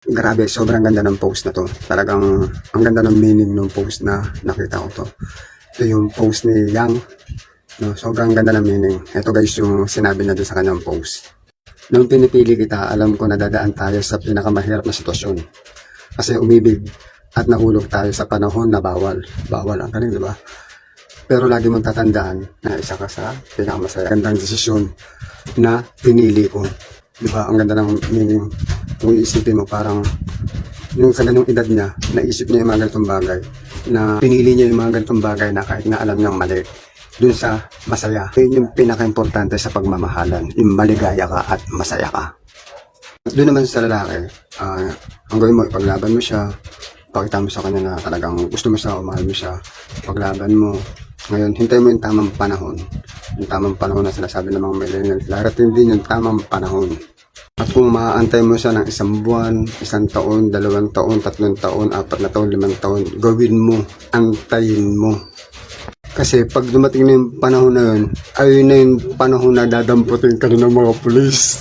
Grabe, sobrang ganda ng post na to. Talagang ang ganda ng meaning ng post na nakita ko to. Ito yung post ni Yang. No, sobrang ganda ng meaning. Ito guys yung sinabi niya doon sa kanyang post. Nung pinipili kita, alam ko na dadaan tayo sa pinakamahirap na sitwasyon. Kasi umibig at nahulog tayo sa panahon na bawal. Bawal, ang galing, di ba? Pero lagi mong tatandaan na isa ka sa pinakamasaya. Gandang desisyon na pinili ko. Di ba? Ang ganda ng meaning. Kung iisipin mo, parang yung sa ganung edad niya, naisip niya yung mga ganitong bagay. Na pinili niya yung mga ganitong bagay na kahit na alam niyang mali. Dun sa masaya. Yun yung pinaka-importante sa pagmamahalan. Yung maligaya ka at masaya ka. Doon naman sa lalaki, ang gawin mo, ipaglaban mo siya. Pakita mo sa kanya na talagang gusto mo siya o mahal mo siya. Paglaban mo. Ngayon, hintay mo yung tamang panahon. Yung tamang panahon na sinasabi ng mga millennials. Larating din yung tamang panahon. At kung maaantay mo siya ng 1 buwan, 1 taon, 2 taon, 3 taon, 4 na taon, 5 taon, gawin mo, antayin mo. Kasi pag dumating na yung panahon na yun, ayun na yung panahon na dadamputin ka na ng mga pulis.